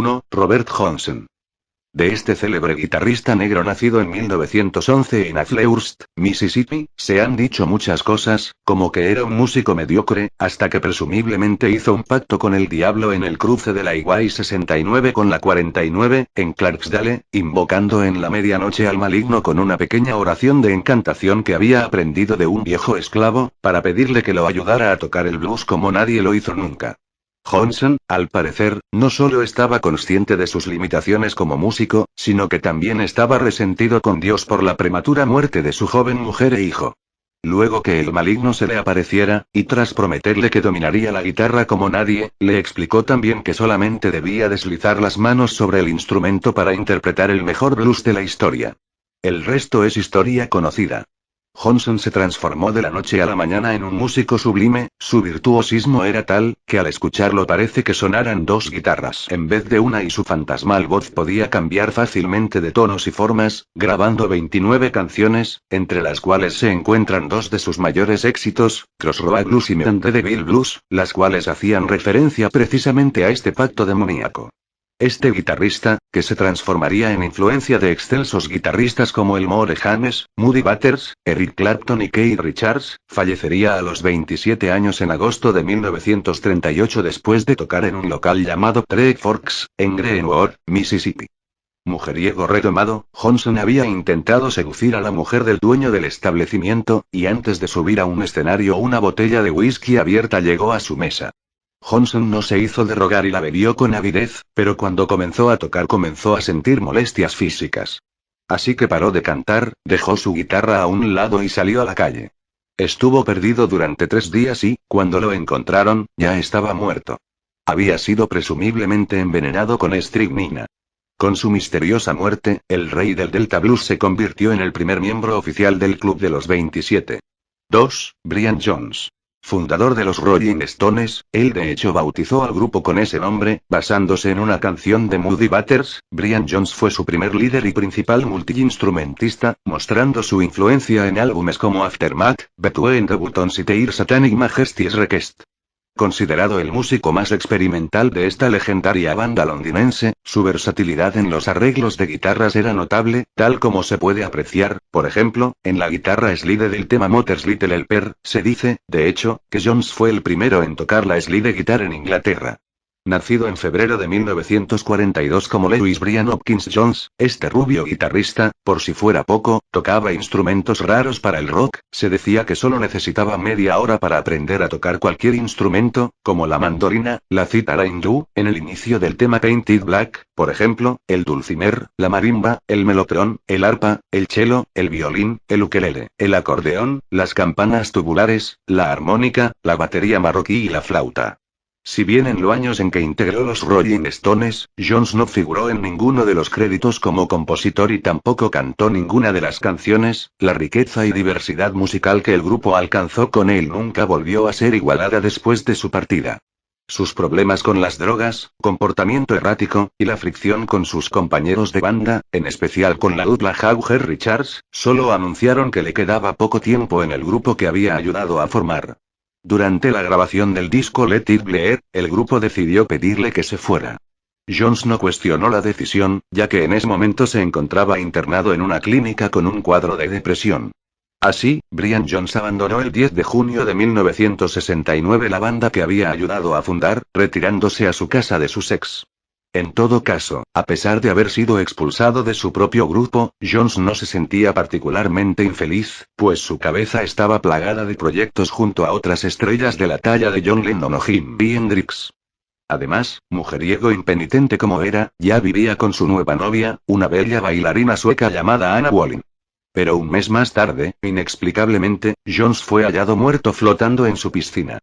1. Robert Johnson. De este célebre guitarrista negro nacido en 1911 en Athleurst, Mississippi, se han dicho muchas cosas, como que era un músico mediocre, hasta que presumiblemente hizo un pacto con el diablo en el cruce de la Highway 69 con la 49, en Clarksdale, invocando en la medianoche al maligno con una pequeña oración de encantación que había aprendido de un viejo esclavo, para pedirle que lo ayudara a tocar el blues como nadie lo hizo nunca. Johnson, al parecer, no solo estaba consciente de sus limitaciones como músico, sino que también estaba resentido con Dios por la prematura muerte de su joven mujer e hijo. Luego que el maligno se le apareciera, y tras prometerle que dominaría la guitarra como nadie, le explicó también que solamente debía deslizar las manos sobre el instrumento para interpretar el mejor blues de la historia. El resto es historia conocida. Johnson se transformó de la noche a la mañana en un músico sublime, su virtuosismo era tal, que al escucharlo parece que sonaran dos guitarras en vez de una y su fantasmal voz podía cambiar fácilmente de tonos y formas, grabando 29 canciones, entre las cuales se encuentran dos de sus mayores éxitos, Crossroad Blues y Me and the Devil Blues, las cuales hacían referencia precisamente a este pacto demoníaco. Este guitarrista, que se transformaría en influencia de excelsos guitarristas como Elmore James, Muddy Waters, Eric Clapton y Keith Richards, fallecería a los 27 años en agosto de 1938 después de tocar en un local llamado Three Forks, en Greenwood, Mississippi. Mujeriego retomado, Johnson había intentado seducir a la mujer del dueño del establecimiento, y antes de subir a un escenario una botella de whisky abierta llegó a su mesa. Johnson no se hizo de rogar y la bebió con avidez, pero cuando comenzó a tocar comenzó a sentir molestias físicas. Así que paró de cantar, dejó su guitarra a un lado y salió a la calle. Estuvo perdido durante 3 días y, cuando lo encontraron, ya estaba muerto. Había sido presumiblemente envenenado con estricnina. Con su misteriosa muerte, el rey del Delta Blues se convirtió en el primer miembro oficial del Club de los 27. 2. Brian Jones. Fundador de los Rolling Stones, él de hecho bautizó al grupo con ese nombre, basándose en una canción de Muddy Waters. Brian Jones fue su primer líder y principal multiinstrumentista, mostrando su influencia en álbumes como Aftermath, Between the Buttons y Their Satanic Majesty's Request. Considerado el músico más experimental de esta legendaria banda londinense, su versatilidad en los arreglos de guitarras era notable, tal como se puede apreciar, por ejemplo, en la guitarra slide del tema Mother's Little Helper. Se dice, de hecho, que Jones fue el primero en tocar la slide guitar en Inglaterra. Nacido en febrero de 1942 como Lewis Brian Hopkins Jones, este rubio guitarrista, por si fuera poco, tocaba instrumentos raros para el rock. Se decía que solo necesitaba media hora para aprender a tocar cualquier instrumento, como la mandolina, la cítara hindú, en el inicio del tema Painted Black, por ejemplo, el dulcimer, la marimba, el melotron, el arpa, el cello, el violín, el ukelele, el acordeón, las campanas tubulares, la armónica, la batería marroquí y la flauta. Si bien en los años en que integró los Rolling Stones, Jones no figuró en ninguno de los créditos como compositor y tampoco cantó ninguna de las canciones, la riqueza y diversidad musical que el grupo alcanzó con él nunca volvió a ser igualada después de su partida. Sus problemas con las drogas, comportamiento errático, y la fricción con sus compañeros de banda, en especial con la dupla Hawger Richards, solo anunciaron que le quedaba poco tiempo en el grupo que había ayudado a formar. Durante la grabación del disco Let It Bleed, el grupo decidió pedirle que se fuera. Jones no cuestionó la decisión, ya que en ese momento se encontraba internado en una clínica con un cuadro de depresión. Así, Brian Jones abandonó el 10 de junio de 1969 la banda que había ayudado a fundar, retirándose a su casa de Sussex. En todo caso, a pesar de haber sido expulsado de su propio grupo, Jones no se sentía particularmente infeliz, pues su cabeza estaba plagada de proyectos junto a otras estrellas de la talla de John Lennon o Jimi Hendrix. Además, mujeriego impenitente como era, ya vivía con su nueva novia, una bella bailarina sueca llamada Anna Wallin. Pero un mes más tarde, inexplicablemente, Jones fue hallado muerto flotando en su piscina.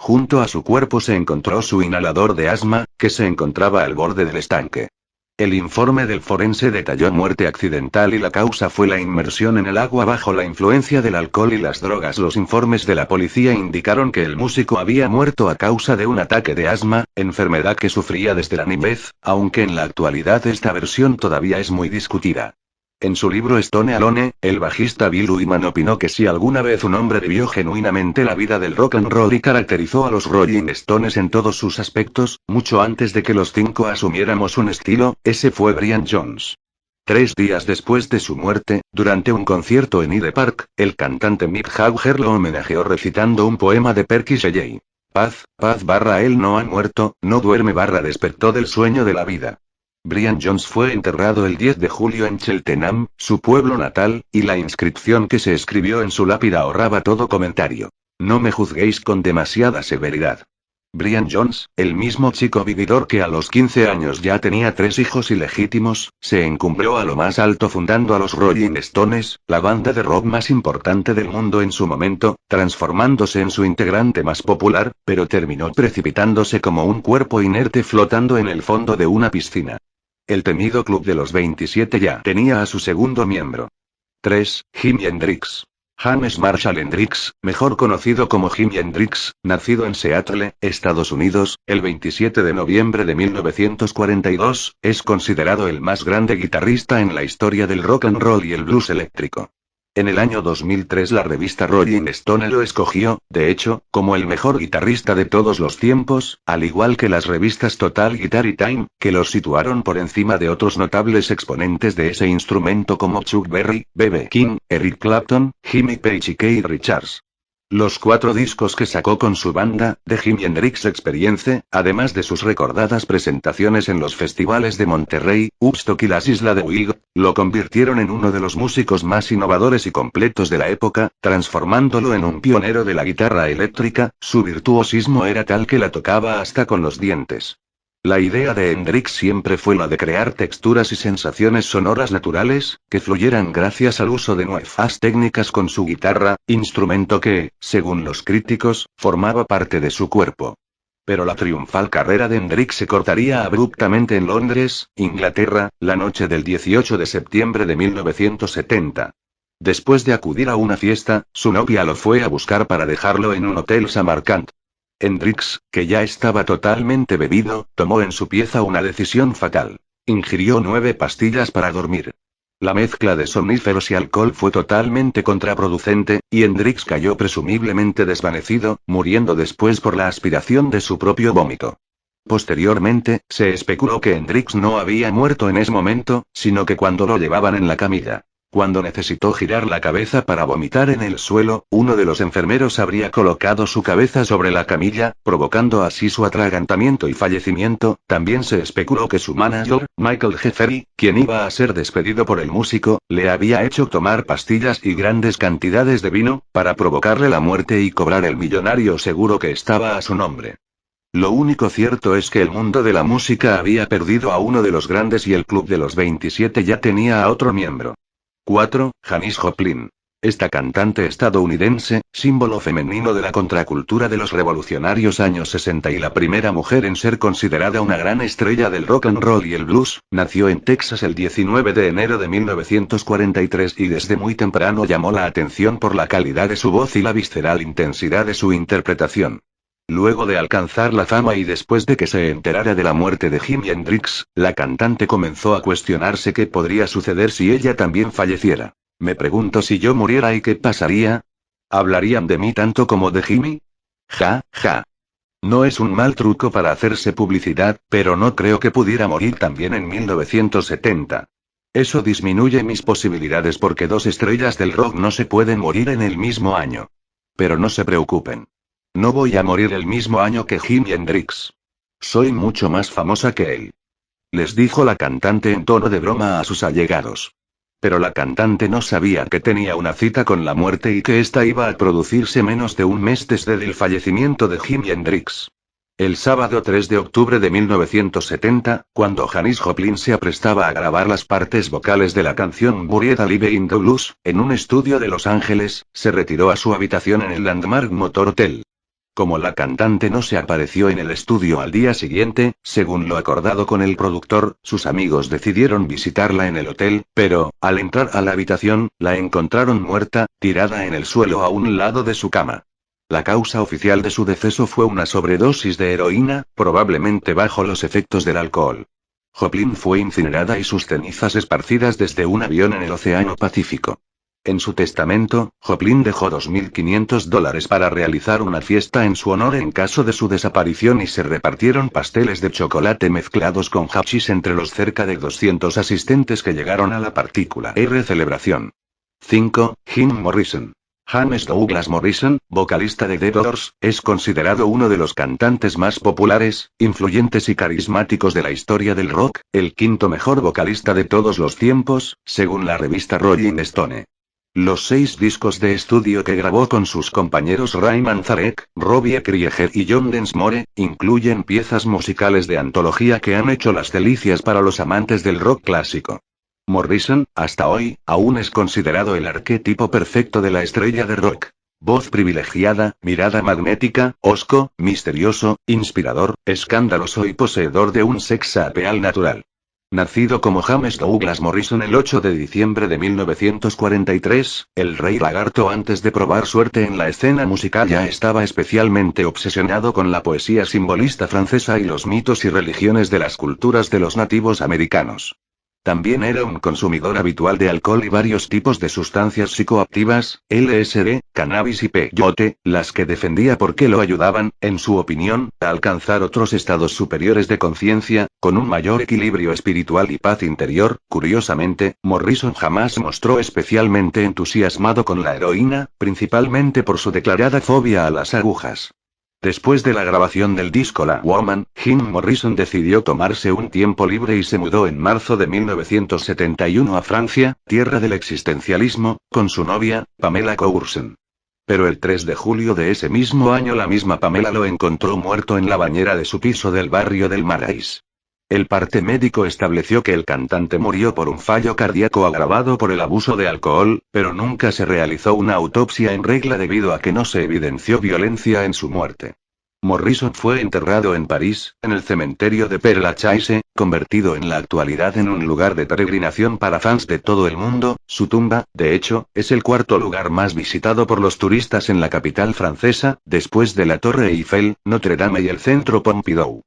Junto a su cuerpo se encontró su inhalador de asma, que se encontraba al borde del estanque. El informe del forense detalló muerte accidental y la causa fue la inmersión en el agua bajo la influencia del alcohol y las drogas. Los informes de la policía indicaron que el músico había muerto a causa de un ataque de asma, enfermedad que sufría desde la niñez, aunque en la actualidad esta versión todavía es muy discutida. En su libro Stone Alone, el bajista Bill Wyman opinó que si alguna vez un hombre vivió genuinamente la vida del rock and roll y caracterizó a los Rolling Stones en todos sus aspectos, mucho antes de que los cinco asumiéramos un estilo, ese fue Brian Jones. 3 días después de su muerte, durante un concierto en Hyde Park, el cantante Mick Jagger lo homenajeó recitando un poema de Percy Shelley. Paz, paz barra él no ha muerto, no duerme barra despertó del sueño de la vida. Brian Jones fue enterrado el 10 de julio en Cheltenham, su pueblo natal, y la inscripción que se escribió en su lápida ahorraba todo comentario. No me juzguéis con demasiada severidad. Brian Jones, el mismo chico vividor que a los 15 años ya tenía 3 hijos ilegítimos, se encumbró a lo más alto fundando a los Rolling Stones, la banda de rock más importante del mundo en su momento, transformándose en su integrante más popular, pero terminó precipitándose como un cuerpo inerte flotando en el fondo de una piscina. El temido Club de los 27 ya tenía a su segundo miembro. 3. Jimi Hendrix. James Marshall Hendrix, mejor conocido como Jimi Hendrix, nacido en Seattle, Estados Unidos, el 27 de noviembre de 1942, es considerado el más grande guitarrista en la historia del rock and roll y el blues eléctrico. En el año 2003 la revista Rolling Stone lo escogió, de hecho, como el mejor guitarrista de todos los tiempos, al igual que las revistas Total Guitar y Time, que los situaron por encima de otros notables exponentes de ese instrumento como Chuck Berry, B.B. King, Eric Clapton, Jimmy Page y Keith Richards. Los 4 discos que sacó con su banda, The Jimi Hendrix Experience, además de sus recordadas presentaciones en los festivales de Monterrey, Woodstock y las Islas de Wild, lo convirtieron en uno de los músicos más innovadores y completos de la época, transformándolo en un pionero de la guitarra eléctrica. Su virtuosismo era tal que la tocaba hasta con los dientes. La idea de Hendrix siempre fue la de crear texturas y sensaciones sonoras naturales, que fluyeran gracias al uso de nuevas técnicas con su guitarra, instrumento que, según los críticos, formaba parte de su cuerpo. Pero la triunfal carrera de Hendrix se cortaría abruptamente en Londres, Inglaterra, la noche del 18 de septiembre de 1970. Después de acudir a una fiesta, su novia lo fue a buscar para dejarlo en un hotel Samarkand. Hendrix, que ya estaba totalmente bebido, tomó en su pieza una decisión fatal. Ingirió 9 pastillas para dormir. La mezcla de somníferos y alcohol fue totalmente contraproducente, y Hendrix cayó presumiblemente desvanecido, muriendo después por la aspiración de su propio vómito. Posteriormente, se especuló que Hendrix no había muerto en ese momento, sino que cuando lo llevaban en la camilla. Cuando necesitó girar la cabeza para vomitar en el suelo, uno de los enfermeros habría colocado su cabeza sobre la camilla, provocando así su atragantamiento y fallecimiento. También se especuló que su manager, Michael Jeffery, quien iba a ser despedido por el músico, le había hecho tomar pastillas y grandes cantidades de vino, para provocarle la muerte y cobrar el millonario seguro que estaba a su nombre. Lo único cierto es que el mundo de la música había perdido a uno de los grandes y el Club de los 27 ya tenía a otro miembro. 4. Janis Joplin. Esta cantante estadounidense, símbolo femenino de la contracultura de los revolucionarios años 60 y la primera mujer en ser considerada una gran estrella del rock and roll y el blues, nació en Texas el 19 de enero de 1943 y desde muy temprano llamó la atención por la calidad de su voz y la visceral intensidad de su interpretación. Luego de alcanzar la fama y después de que se enterara de la muerte de Jimi Hendrix, la cantante comenzó a cuestionarse qué podría suceder si ella también falleciera. Me pregunto si yo muriera y qué pasaría. ¿Hablarían de mí tanto como de Jimi? Ja, ja. No es un mal truco para hacerse publicidad, pero no creo que pudiera morir también en 1970. Eso disminuye mis posibilidades porque 2 estrellas del rock no se pueden morir en el mismo año. Pero no se preocupen. No voy a morir el mismo año que Jimi Hendrix. Soy mucho más famosa que él. Les dijo la cantante en tono de broma a sus allegados. Pero la cantante no sabía que tenía una cita con la muerte y que esta iba a producirse menos de un mes desde el fallecimiento de Jimi Hendrix. El sábado 3 de octubre de 1970, cuando Janis Joplin se aprestaba a grabar las partes vocales de la canción Buried Alive in the Blues, en un estudio de Los Ángeles, se retiró a su habitación en el Landmark Motor Hotel. Como la cantante no se apareció en el estudio al día siguiente, según lo acordado con el productor, sus amigos decidieron visitarla en el hotel, pero, al entrar a la habitación, la encontraron muerta, tirada en el suelo a un lado de su cama. La causa oficial de su deceso fue una sobredosis de heroína, probablemente bajo los efectos del alcohol. Joplin fue incinerada y sus cenizas esparcidas desde un avión en el Océano Pacífico. En su testamento, Joplin dejó $2.500 para realizar una fiesta en su honor en caso de su desaparición y se repartieron pasteles de chocolate mezclados con hachís entre los cerca de 200 asistentes que llegaron a la partícula R celebración. 5. Jim Morrison. James Douglas Morrison, vocalista de The Doors, es considerado uno de los cantantes más populares, influyentes y carismáticos de la historia del rock, el quinto mejor vocalista de todos los tiempos, según la revista Rolling Stone. Los 6 discos de estudio que grabó con sus compañeros Ray Manzarek, Robbie Krieger y John Densmore, incluyen piezas musicales de antología que han hecho las delicias para los amantes del rock clásico. Morrison, hasta hoy, aún es considerado el arquetipo perfecto de la estrella de rock. Voz privilegiada, mirada magnética, hosco, misterioso, inspirador, escandaloso y poseedor de un sex appeal natural. Nacido como James Douglas Morrison el 8 de diciembre de 1943, el Rey Lagarto antes de probar suerte en la escena musical ya estaba especialmente obsesionado con la poesía simbolista francesa y los mitos y religiones de las culturas de los nativos americanos. También era un consumidor habitual de alcohol y varios tipos de sustancias psicoactivas, LSD, cannabis y peyote, las que defendía porque lo ayudaban, en su opinión, a alcanzar otros estados superiores de conciencia, con un mayor equilibrio espiritual y paz interior. Curiosamente, Morrison jamás se mostró especialmente entusiasmado con la heroína, principalmente por su declarada fobia a las agujas. Después de la grabación del disco La Woman, Jim Morrison decidió tomarse un tiempo libre y se mudó en marzo de 1971 a Francia, tierra del existencialismo, con su novia, Pamela Courson. Pero el 3 de julio de ese mismo año la misma Pamela lo encontró muerto en la bañera de su piso del barrio del Marais. El parte médico estableció que el cantante murió por un fallo cardíaco agravado por el abuso de alcohol, pero nunca se realizó una autopsia en regla debido a que no se evidenció violencia en su muerte. Morrison fue enterrado en París, en el cementerio de Père Lachaise, convertido en la actualidad en un lugar de peregrinación para fans de todo el mundo. Su tumba, de hecho, es el cuarto lugar más visitado por los turistas en la capital francesa, después de la Torre Eiffel, Notre Dame y el Centro Pompidou.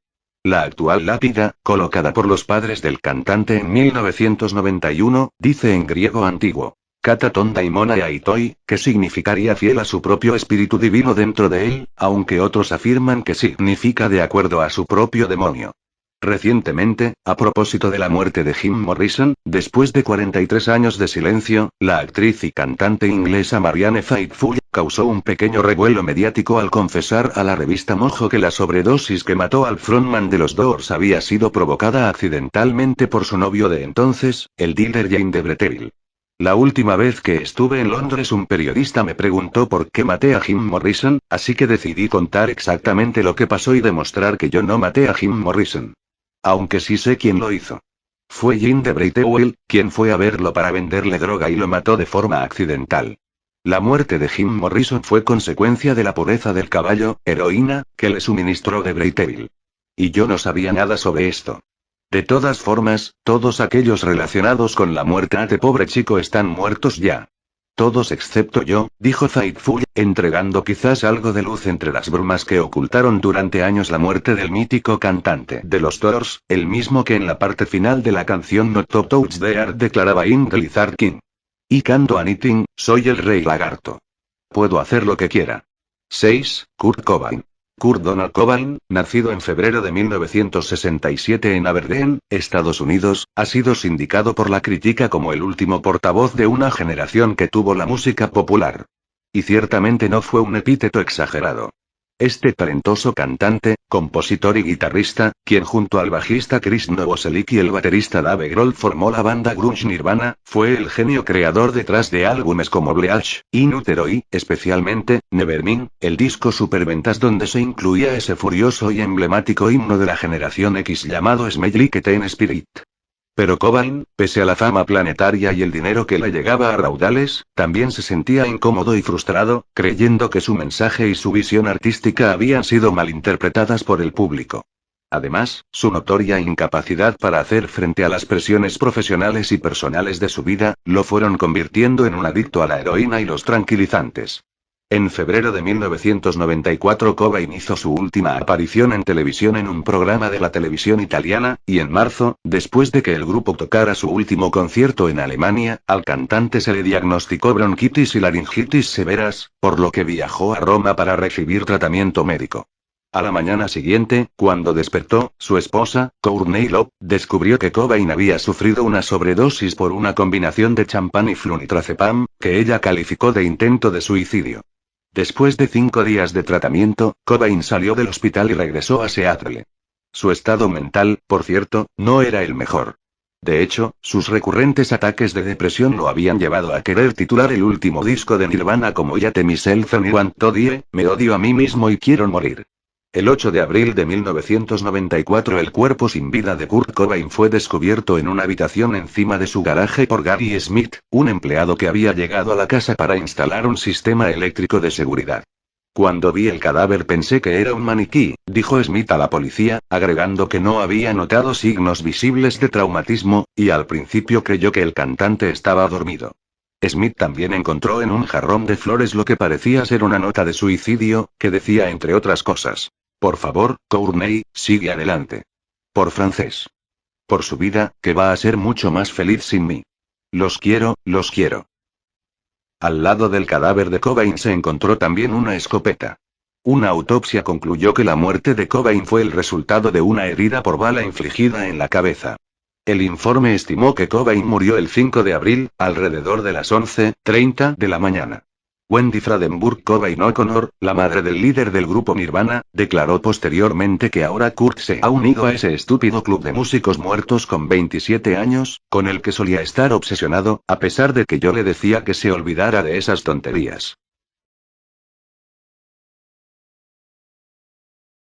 La actual lápida, colocada por los padres del cantante en 1991, dice en griego antiguo, Kataton daimona aitoi, que significaría fiel a su propio espíritu divino dentro de él, aunque otros afirman que significa de acuerdo a su propio demonio. Recientemente, a propósito de la muerte de Jim Morrison, después de 43 años de silencio, la actriz y cantante inglesa Marianne Faithfull causó un pequeño revuelo mediático al confesar a la revista Mojo que la sobredosis que mató al frontman de los Doors había sido provocada accidentalmente por su novio de entonces, el dealer Jane de Bretteville. La última vez que estuve en Londres un periodista me preguntó por qué maté a Jim Morrison, así que decidí contar exactamente lo que pasó y demostrar que yo no maté a Jim Morrison. Aunque sí sé quién lo hizo. Fue Jane de Bretteville, quien fue a verlo para venderle droga y lo mató de forma accidental. La muerte de Jim Morrison fue consecuencia de la pureza del caballo, heroína, que le suministró de Bretteville. Y yo no sabía nada sobre esto. De todas formas, todos aquellos relacionados con la muerte de pobre chico están muertos ya. Todos excepto yo, dijo Faithfull, entregando quizás algo de luz entre las brumas que ocultaron durante años la muerte del mítico cantante de los Doors, el mismo que en la parte final de la canción Not to Touch the Earth declaraba In the Lizard King. Y canto anything, soy el Rey Lagarto. Puedo hacer lo que quiera. 6. Kurt Cobain. Kurt Donald Cobain, nacido en febrero de 1967 en Aberdeen, Estados Unidos, ha sido sindicado por la crítica como el último portavoz de una generación que tuvo la música popular. Y ciertamente no fue un epíteto exagerado. Este talentoso cantante, compositor y guitarrista, quien junto al bajista Chris Novoselic y el baterista Dave Grohl formó la banda grunge Nirvana, fue el genio creador detrás de álbumes como Bleach, In Utero y, especialmente, Nevermind, el disco superventas donde se incluía ese furioso y emblemático himno de la generación X llamado Smell Like Teen Spirit. Pero Cobain, pese a la fama planetaria y el dinero que le llegaba a raudales, también se sentía incómodo y frustrado, creyendo que su mensaje y su visión artística habían sido malinterpretadas por el público. Además, su notoria incapacidad para hacer frente a las presiones profesionales y personales de su vida, lo fueron convirtiendo en un adicto a la heroína y los tranquilizantes. En febrero de 1994 Cobain hizo su última aparición en televisión en un programa de la televisión italiana, y en marzo, después de que el grupo tocara su último concierto en Alemania, al cantante se le diagnosticó bronquitis y laringitis severas, por lo que viajó a Roma para recibir tratamiento médico. A la mañana siguiente, cuando despertó, su esposa, Courtney Love, descubrió que Cobain había sufrido una sobredosis por una combinación de champán y flunitrazepam, que ella calificó de intento de suicidio. Después de 5 días de tratamiento, Cobain salió del hospital y regresó a Seattle. Su estado mental, por cierto, no era el mejor. De hecho, sus recurrentes ataques de depresión lo habían llevado a querer titular el último disco de Nirvana como Hate Myself and I Want to Die, Me odio a mí mismo y quiero morir. El 8 de abril de 1994 el cuerpo sin vida de Kurt Cobain fue descubierto en una habitación encima de su garaje por Gary Smith, un empleado que había llegado a la casa para instalar un sistema eléctrico de seguridad. Cuando vi el cadáver pensé que era un maniquí, dijo Smith a la policía, agregando que no había notado signos visibles de traumatismo, y al principio creyó que el cantante estaba dormido. Smith también encontró en un jarrón de flores lo que parecía ser una nota de suicidio, que decía entre otras cosas: por favor, Courtney, sigue adelante. Por francés. Por su vida, que va a ser mucho más feliz sin mí. Los quiero, los quiero. Al lado del cadáver de Cobain se encontró también una escopeta. Una autopsia concluyó que la muerte de Cobain fue el resultado de una herida por bala infligida en la cabeza. El informe estimó que Cobain murió el 5 de abril, alrededor de las 11:30 de la mañana. Wendy Fradenburg Cobain O'Connor, la madre del líder del grupo Nirvana, declaró posteriormente que ahora Kurt se ha unido a ese estúpido club de músicos muertos con 27 años, con el que solía estar obsesionado, a pesar de que yo le decía que se olvidara de esas tonterías.